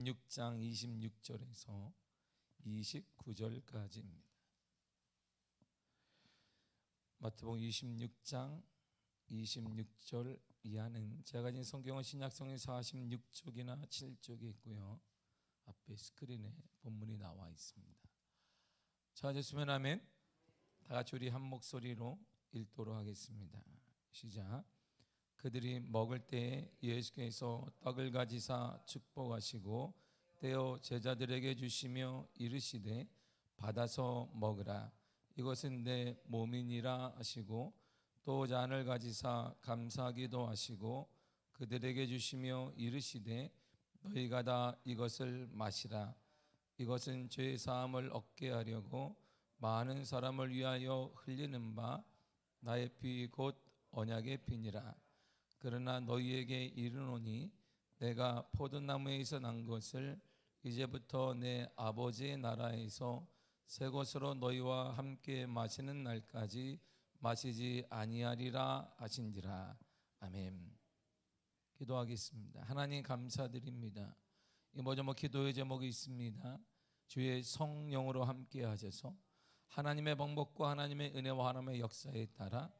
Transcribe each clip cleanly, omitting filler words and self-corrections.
6장 26절에서 29절까지입니다. 마태복음 26장 26절 이하는 제가 가진 성경은 신약성경 46쪽이나 7쪽에 있고요. 앞에 스크린에 본문이 나와 있습니다. 찾으시면 아멘. 다 같이 우리 한 목소리로 읽도록 하겠습니다. 시작. 그들이 먹을 때에 예수께서 떡을 가지사 축복하시고 떼어 제자들에게 주시며 이르시되 받아서 먹으라, 이것은 내 몸이니라 하시고 또 잔을 가지사 감사하기도 하시고 그들에게 주시며 이르시되 너희가 다 이것을 마시라, 이것은 죄 사함을 얻게 하려고 많은 사람을 위하여 흘리는 바 나의 피 곧 언약의 피니라. 그러나 너희에게 이르노니 내가 포도나무에서 난 것을 이제부터 내 아버지의 나라에서 새 것으로 너희와 함께 마시는 날까지 마시지 아니하리라 하신지라. 아멘. 기도하겠습니다. 하나님 감사드립니다. 이 먼저 기도의 제목이 있습니다. 주의 성령으로 함께 하셔서 하나님의 방법과 하나님의 은혜와 하나님의 역사에 따라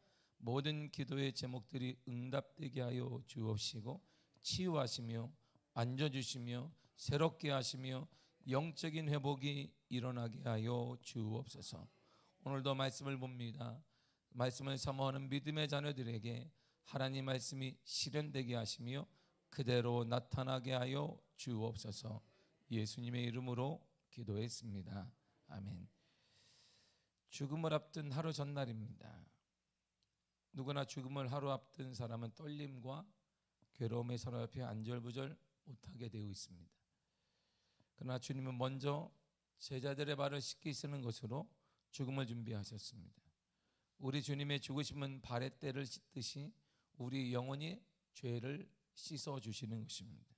모든 기도의 제목들이 응답되게 하여 주옵시고 치유하시며 안져주시며 새롭게 하시며 영적인 회복이 일어나게 하여 주옵소서. 오늘도 말씀을 봅니다. 말씀을 사모하는 믿음의 자녀들에게 하나님 말씀이 실현되게 하시며 그대로 나타나게 하여 주옵소서. 예수님의 이름으로 기도했습니다. 아멘. 죽음을 앞둔 하루 전날입니다. 누구나 죽음을 하루 앞둔 사람은 떨림과 괴로움의 서로 앞에 안절부절 못하게 되어 있습니다. 그러나 주님은 먼저 제자들의 발을 씻기시는 것으로 죽음을 준비하셨습니다. 우리 주님의 죽으심은 발의 때를 씻듯이 우리 영혼이 죄를 씻어주시는 것입니다.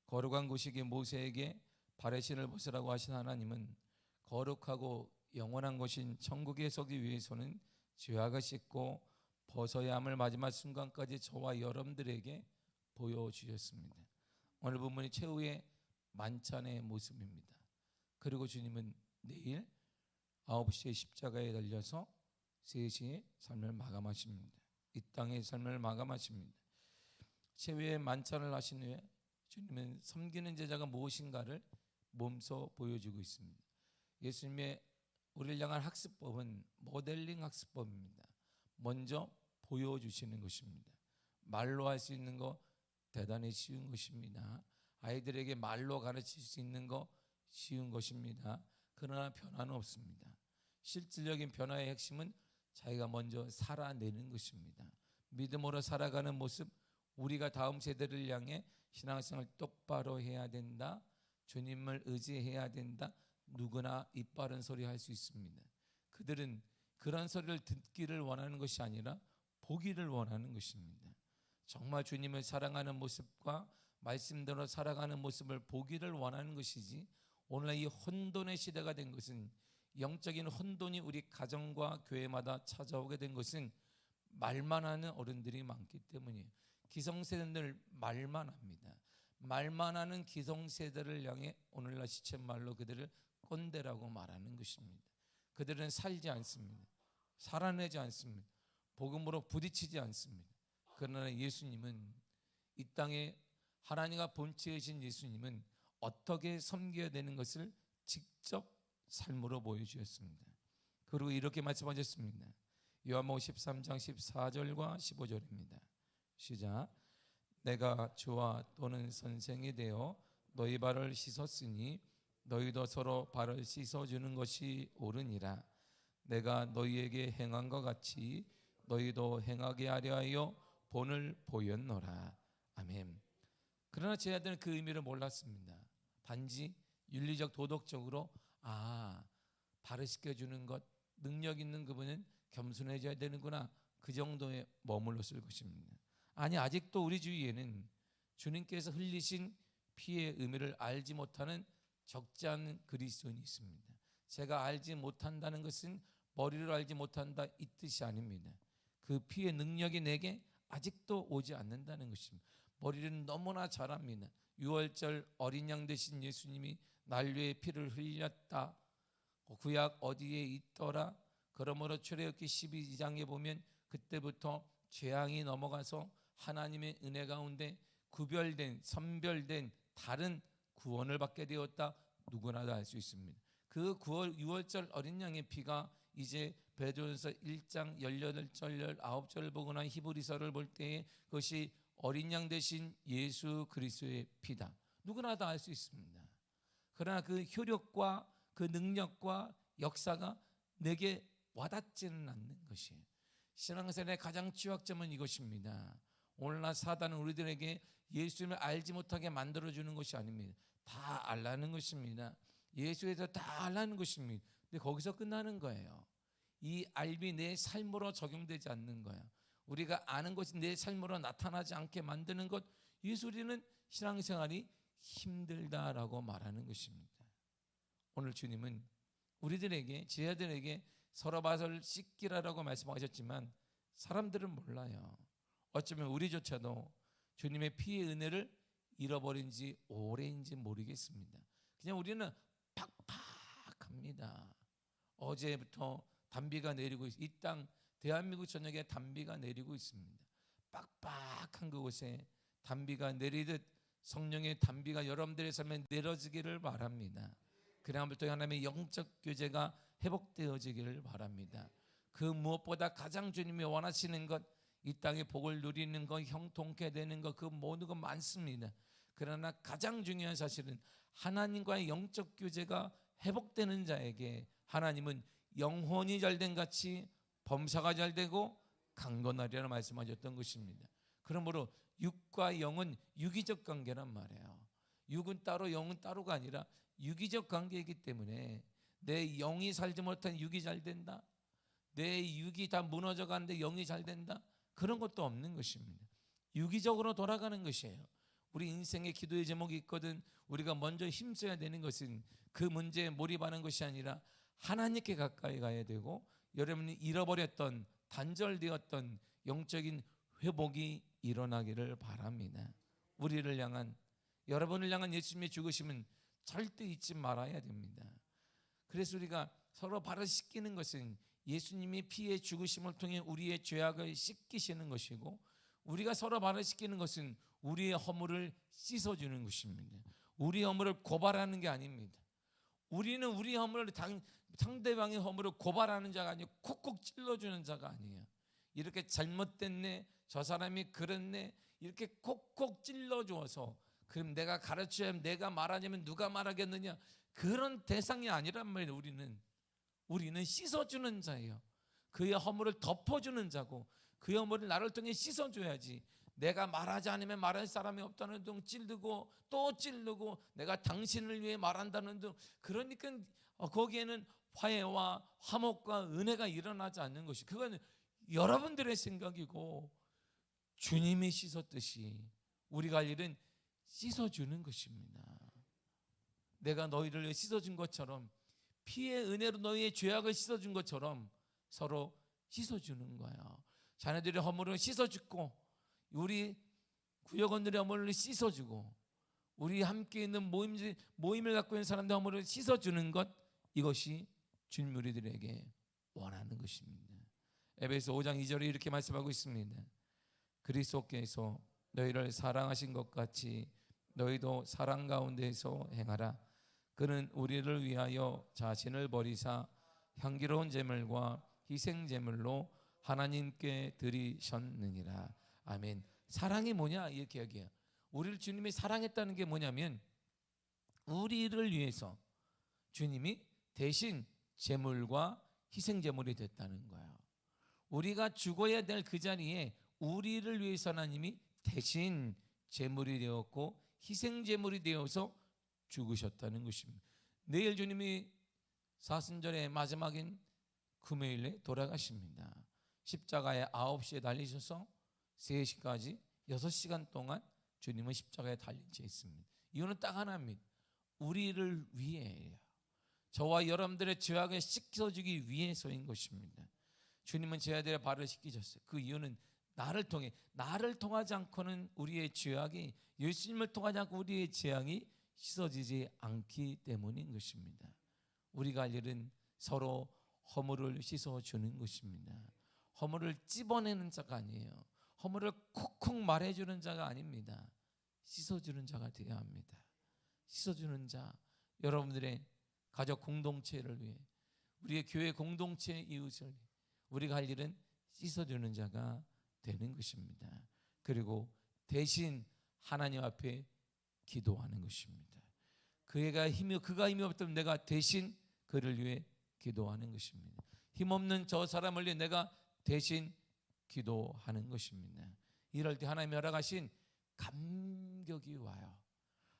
거룩한 곳이기 모세에게 발의 신을 벗으라고 하신 하나님은 거룩하고 영원한 곳인 천국에 서기 위해서는 죄악을 씻고 벗어야 함을 마지막 순간까지 저와 여러분들에게 보여주셨습니다. 오늘 본문이 최후의 만찬의 모습입니다. 그리고 주님은 내일 9시에 십자가에 달려서 3시에 삶을 마감하십니다. 이 땅의 삶을 마감하십니다. 최후의 만찬을 하신 후에 주님은 섬기는 제자가 무엇인가를 몸소 보여주고 있습니다. 예수님의 우리를 향한 학습법은 모델링 학습법입니다. 먼저 보여주시는 것입니다. 말로 할 수 있는 거 대단히 쉬운 것입니다. 아이들에게 말로 가르칠 수 있는 거 쉬운 것입니다. 그러나 변화는 없습니다. 실질적인 변화의 핵심은 자기가 먼저 살아내는 것입니다. 믿음으로 살아가는 모습, 우리가 다음 세대를 향해 신앙생활 똑바로 해야 된다, 주님을 의지해야 된다, 누구나 입 바른 소리 할 수 있습니다. 그들은 그런 소리를 듣기를 원하는 것이 아니라 보기를 원하는 것입니다. 정말 주님을 사랑하는 모습과 말씀대로 살아가는 모습을 보기를 원하는 것이지, 오늘 이 혼돈의 시대가 된 것은, 영적인 혼돈이 우리 가정과 교회마다 찾아오게 된 것은 말만 하는 어른들이 많기 때문이에요. 기성세대들 말만 합니다. 말만 하는 기성세대를 향해 오늘날 시쳇말로 그들을 꼰대라고 말하는 것입니다. 그들은 살지 않습니다. 살아내지 않습니다. 복음으로 부딪히지 않습니다. 그러나 예수님은, 이 땅에 하나님과 본체이신 예수님은 어떻게 섬겨야 되는 것을 직접 삶으로 보여주셨습니다. 그리고 이렇게 말씀하셨습니다. 요한복음 13장 14절과 15절입니다. 시작. 내가 주와 또는 선생이 되어 너희 발을 씻었으니 너희도 서로 발을 씻어주는 것이 옳으니라. 내가 너희에게 행한 것 같이 너희도 행하게 하려 하여 본을 보였노라. 아멘. 그러나 제 아들은 그 의미를 몰랐습니다. 단지 윤리적 도덕적으로 발을 씻겨주는 것, 능력 있는 그분은 겸손해져야 되는구나, 그 정도에 머물렀을 것입니다. 아니, 아직도 우리 주위에는 주님께서 흘리신 피의 의미를 알지 못하는 적지 않은 그리스도인이 있습니다. 제가 알지 못한다는 것은 머리로 알지 못한다 이 뜻이 아닙니다. 그 피의 능력이 내게 아직도 오지 않는다는 것입니다. 머리는 너무나 잘합니다. 유월절 어린 양 되신 예수님이 날 위해 피를 흘렸다. 구약 어디에 있더라? 그러므로 출애굽기 12장에 보면 그때부터 재앙이 넘어가서 하나님의 은혜 가운데 구별된, 선별된 다른 구원을 받게 되었다. 누구나 다 알 수 있습니다. 그 6월절 어린 양의 피가 이제 베드로전서 1장 18절 19절을 보거나 히브리서를 볼 때에 그것이 어린 양 대신 예수 그리스도의 피다. 누구나 다 알 수 있습니다. 그러나 그 효력과 그 능력과 역사가 내게 와닿지는 않는 것이에요. 신앙생활의 가장 취약점은 이것입니다. 오늘날 사단은 우리들에게 예수님을 알지 못하게 만들어주는 것이 아닙니다. 다 알라는 것입니다. 예수에 대해서 다 알라는 것입니다. 근데 거기서 끝나는 거예요. 이 알미 내 삶으로 적용되지 않는 거예요. 우리가 아는 것이 내 삶으로 나타나지 않게 만드는 것, 예수리는 신앙생활이 힘들다라고 말하는 것입니다. 오늘 주님은 우리들에게, 제자들에게 서로 발을 씻기라라고 말씀하셨지만 사람들은 몰라요. 어쩌면 우리조차도 주님의 피의 은혜를 잃어버린 지 오래인지 모르겠습니다. 그냥 우리는 팍팍합니다. 어제부터 단비가 내리고 이 땅 대한민국 전역에 단비가 내리고 있습니다. 빡빡한 그곳에 단비가 내리듯 성령의 단비가 여러분들의 삶에 내려지기를 바랍니다. 그날부터 하나님의 영적 교제가 회복되어지기를 바랍니다. 그 무엇보다 가장 주님이 원하시는 것, 이 땅의 복을 누리는 것, 형통케 되는 것, 그 모든 것 많습니다. 그러나 가장 중요한 사실은 하나님과의 영적 교제가 회복되는 자에게 하나님은 영혼이 잘된 같이 범사가 잘되고 강건하리라는 말씀하셨던 것입니다. 그러므로 육과 영은 유기적 관계란 말이에요. 육은 따로 영은 따로가 아니라 유기적 관계이기 때문에 내 영이 살지 못한 육이 잘 된다, 내 육이 다 무너져 가는데 영이 잘 된다, 그런 것도 없는 것입니다. 유기적으로 돌아가는 것이에요. 우리 인생의 기도의 제목이 있거든. 우리가 먼저 힘써야 되는 것은 그 문제에 몰입하는 것이 아니라 하나님께 가까이 가야 되고, 여러분이 잃어버렸던, 단절되었던 영적인 회복이 일어나기를 바랍니다. 우리를 향한, 여러분을 향한 예수님의 죽으심은 절대 잊지 말아야 됩니다. 그래서 우리가 서로 발을 씻기는 것은 예수님이 피의 죽으심을 통해 우리의 죄악을 씻기시는 것이고, 우리가 서로 발을 씻기는 것은 우리의 허물을 씻어주는 것입니다. 우리의 허물을 고발하는 게 아닙니다. 우리는 우리의 허물을 상대방의 허물을 고발하는 자가 아니고 콕콕 찔러주는 자가 아니에요. 이렇게 잘못됐네, 저 사람이 그랬네, 이렇게 콕콕 찔러주어서 그럼 내가 가르쳐야, 내가 말하자면 누가 말하겠느냐, 그런 대상이 아니란 말이에요. 우리는 씻어주는 자예요. 그의 허물을 덮어주는 자고, 그의 허물을 나를 통해 씻어줘야지. 내가 말하지 않으면 말할 사람이 없다는 등 찔르고 또 찔르고, 내가 당신을 위해 말한다는 등, 그러니까 거기에는 화해와 화목과 은혜가 일어나지 않는 것이, 그건 여러분들의 생각이고, 주님이 씻었듯이 우리가 할 일은 씻어주는 것입니다. 내가 너희를 위해 씻어준 것처럼, 피의 은혜로 너희의 죄악을 씻어준 것처럼 서로 씻어주는 거예요. 자녀들의 허물을 씻어주고, 우리 구역원들의 허물을 씻어주고, 우리 함께 있는 모임을 갖고 있는 사람들의 허물을 씻어주는 것, 이것이 주님 우리들에게 원하는 것입니다. 에베소 5장 2절에 이렇게 말씀하고 있습니다. 그리스도께서 너희를 사랑하신 것 같이 너희도 사랑 가운데서 행하라. 그는 우리를 위하여 자신을 버리사 향기로운 제물과 희생 제물로 하나님께 드리셨느니라. 아멘. 사랑이 뭐냐 이렇게 얘기해요. 우리를 주님이 사랑했다는 게 뭐냐면, 우리를 위해서 주님이 대신 제물과 희생 제물이 됐다는 거예요. 우리가 죽어야 될 그 자리에 우리를 위해서 하나님이 대신 제물이 되었고 희생 제물이 되어서 죽으셨다는 것입니다. 내일 주님이 사순절의 마지막인 금요일에 돌아가십니다. 십자가에 9시에 달리셔서 3시까지 6시간 동안 주님은 십자가에 달린 채 있습니다. 이유는 딱 하나입니다. 우리를 위해예요. 저와 여러분들의 죄악을 씻겨주기 위해서인 것입니다. 주님은 제 아들의 발을 씻기셨어요. 그 이유는 나를 통하지 않고는 우리의 죄악이 예수님을 통하지 않고 우리의 재앙이 씻어지지 않기 때문인 것입니다. 우리가 할 일은 서로 허물을 씻어주는 것입니다. 허물을 찝어내는 자가 아니에요. 허물을 콕콕 말해주는 자가 아닙니다. 씻어주는 자가 되어야 합니다. 씻어주는 자, 여러분들의 가족 공동체를 위해, 우리의 교회 공동체 이웃을 위해 우리가 할 일은 씻어주는 자가 되는 것입니다. 그리고 대신 하나님 앞에 기도하는 것입니다. 그가 힘이 없다면 내가 대신 그를 위해 기도하는 것입니다. 힘없는 저 사람을 위해 내가 대신 기도하는 것입니다. 이럴 때 하나님이 허락하신 감격이 와요.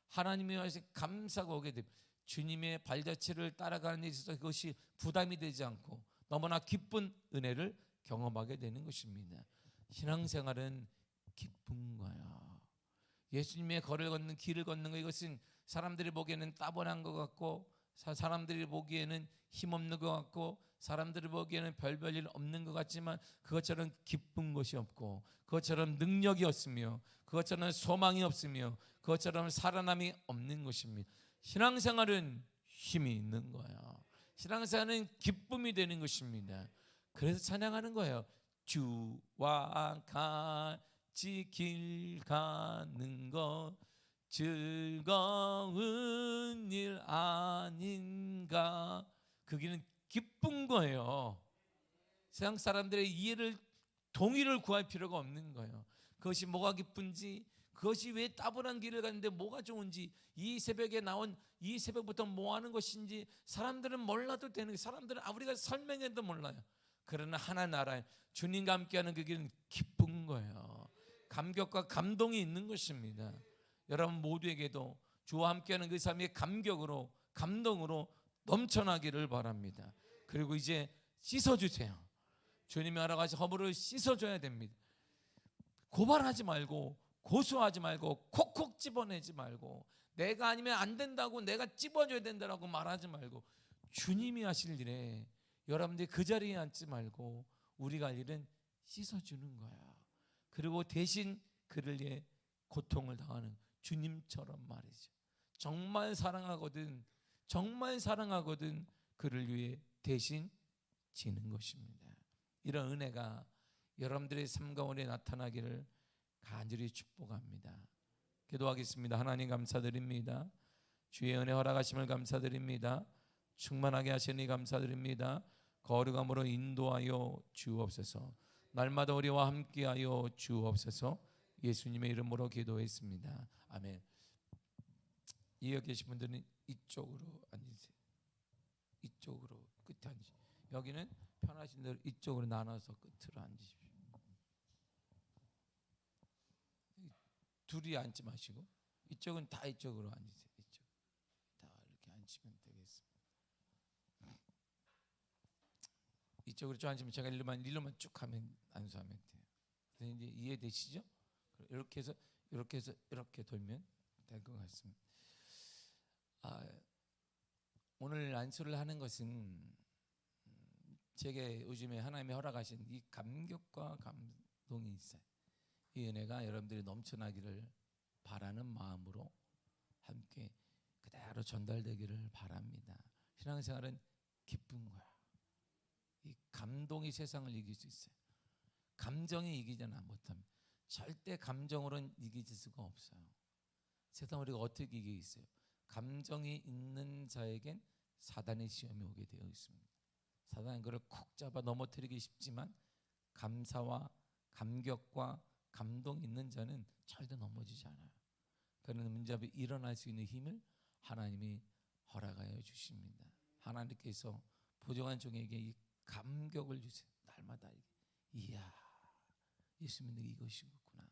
하나님이 하신 감사가 오게 됩니다. 주님의 발자취를 따라가는 데 있어서 그것이 부담이 되지 않고 너무나 기쁜 은혜를 경험하게 되는 것입니다. 신앙생활은 기쁜 거예요. 예수님의 길을 걷는 것, 이것은 사람들이 보기에는 따분한 것 같고, 사람들이 보기에는 힘없는 것 같고, 사람들이 보기에는 별일 없는 것 같지만 그것처럼 기쁜 것이 없고, 그것처럼 능력이 없으며, 그것처럼 소망이 없으며, 그것처럼 살아남이 없는 것입니다. 신앙생활은 힘이 있는 거예요. 신앙생활은 기쁨이 되는 것입니다. 그래서 찬양하는 거예요. 주와 같이 길 가는 것 즐거운 일 아닌가. 그 길은 기쁜 거예요. 세상 사람들의 동의를 구할 필요가 없는 거예요. 그것이 뭐가 기쁜지, 그것이 왜 따분한 길을 가는데 뭐가 좋은지, 이 새벽에 나온 이 새벽부터 뭐 하는 것인지 사람들은 몰라도 되는 거예요. 사람들은 우리가 설명해도 몰라요. 그러나 하나 나라에 주님과 함께하는 그 길은 기쁜 거예요. 감격과 감동이 있는 것입니다. 여러분 모두에게도 주와 함께하는 그 삶의 감격으로, 감동으로 넘쳐나기를 바랍니다. 그리고 이제 씻어주세요. 주님이 허락하신 허물을 씻어줘야 됩니다. 고발하지 말고, 고소하지 말고, 콕콕 집어내지 말고, 내가 아니면 안 된다고, 내가 집어줘야 된다고 말하지 말고, 주님이 하실 일에 여러분들이 그 자리에 앉지 말고 우리가 할 일은 씻어주는 거야. 그리고 대신 그를 위해 고통을 당하는 주님처럼 말이죠. 정말 사랑하거든 그를 위해 대신 지는 것입니다. 이런 은혜가 여러분들의 삶 가운데 나타나기를 간절히 축복합니다. 기도하겠습니다. 하나님 감사드립니다. 주의 은혜 허락하심을 감사드립니다. 충만하게 하시니 감사드립니다. 거룩함으로 인도하여 주옵소서. 날마다 우리와 함께하여 주옵소서. 예수님의 이름으로 기도했습니다. 아멘. 이어 계신 분들은 이쪽으로 앉으세요. 이쪽으로 끝에 앉으세요. 여기는 편하신 대로 이쪽으로 나눠서 끝으로 앉으십시오. 둘이 앉지 마시고 이쪽은 다 이쪽으로 앉으세요. 이쪽 다 이렇게 앉으시면 되겠습니다. 이쪽으로 쭉 앉으면 제가 일로만 쭉 하면 안수하면 돼요. 이제 이해되시죠? 이렇게 해서 이렇게 돌면 될 것 같습니다. 오늘 안수를 하는 것은 제게 요즘에 하나님이 허락하신 이 감격과 감동이 있어요. 이 은혜가 여러분들이 넘쳐나기를 바라는 마음으로 함께 그대로 전달되기를 바랍니다. 신앙생활은 기쁜 거야. 이 감동이 세상을 이길 수 있어요. 감정이 이기지는 못합니다. 절대 감정으로는 이길 수가 없어요. 세상 우리가 어떻게 이기겠어요? 감정이 있는 자에겐 사단의 시험이 오게 되어 있습니다. 사단은 그를 콕 잡아 넘어뜨리기 쉽지만 감사와 감격과 감동이 있는 자는 절대 넘어지지 않아요. 그런 문제 앞에 일어날 수 있는 힘을 하나님이 허락하여 주십니다. 하나님께서 부정한 종에게 이 감격을 주세요. 날마다 이야, 예수 믿는 게 이것이구나.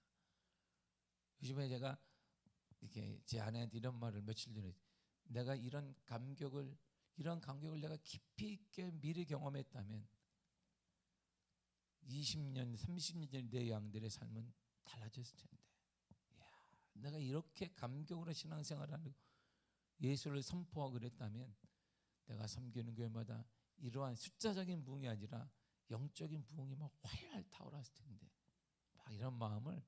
요즘에 제가 이렇게 제 아내한테 이런 말을 며칠 전에, 내가 이런 감격을 내가 깊이 있게 미리 경험했다면 20년, 30년 전 내 양들의 삶은 달라졌을 텐데. 이야, 내가 이렇게 감격으로 신앙생활하고 예수를 선포하고 그랬다면 내가 섬기는 교회마다 이러한 숫자적인 부흥이 아니라 영적인 부흥이 막 활활 타오랐을 텐데. 막 이런 마음을,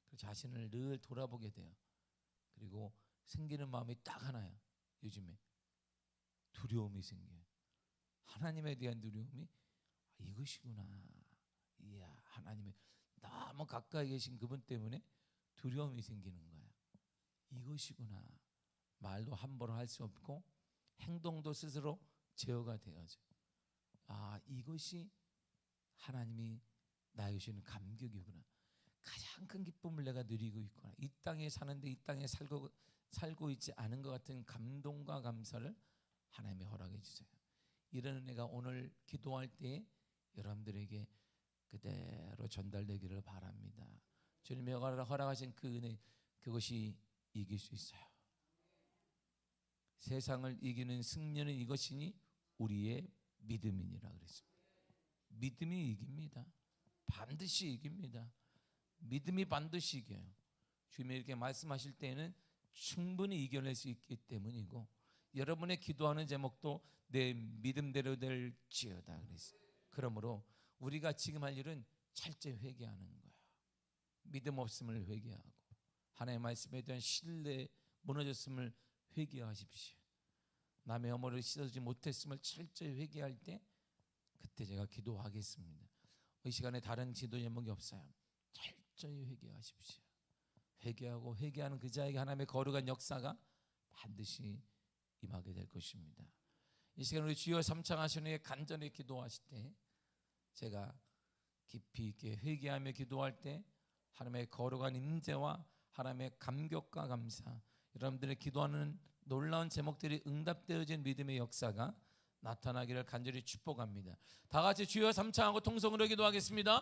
그 자신을 늘 돌아보게 돼요. 그리고 생기는 마음이 딱 하나야. 요즘에 두려움이 생겨요. 하나님에 대한 두려움이 이것이구나. 이야, 하나님의 너무 가까이 계신 그분 때문에 두려움이 생기는 거야. 이것이구나. 말도 함부로 할 수 없고 행동도 스스로 제어가 되어져. 아, 이것이 하나님이 나에게 주시는 감격이구나. 가장 큰 기쁨을 내가 누리고 있구나. 이 땅에 사는데 이 땅에 살고 있지 않은 것 같은 감동과 감사를 하나님이 허락해 주세요. 이런 은혜가 오늘 기도할 때 여러분들에게 그대로 전달되기를 바랍니다. 주님이 허락하신 그 은혜, 그것이 이길 수 있어요. 세상을 이기는 승리는 이것이니 우리의 믿음이니라 그랬습니다. 믿음이 이깁니다. 반드시 이깁니다. 믿음이 반드시 이겨요. 주님이 이렇게 말씀하실 때에는 충분히 이겨낼 수 있기 때문이고, 여러분의 기도하는 제목도 내 믿음대로 될지어다 그랬어요. 그러므로 우리가 지금 할 일은 철저히 회개하는 거예요. 믿음 없음을 회개하고 하나님의 말씀에 대한 신뢰 무너졌음을 회개하십시오. 남의 허물을 씻어주지 못했음을 철저히 회개할 때 그때 제가 기도하겠습니다. 이 시간에 다른 지도 제목이 없어요. 철저히 회개하십시오. 회개하고 회개하는 그 자에게 하나님의 거룩한 역사가 반드시 임하게 될 것입니다. 이 시간 우리 주여 삼창하시는 후에 간절히 기도하실 때 제가 깊이 있게 회개하며 기도할 때 하나님의 거룩한 임재와 하나님의 감격과 감사, 여러분들의 기도하는 놀라운 제목들이 응답되어진 믿음의 역사가 나타나기를 간절히 축복합니다. 다 같이 주여 삼창하고 통성으로 기도하겠습니다.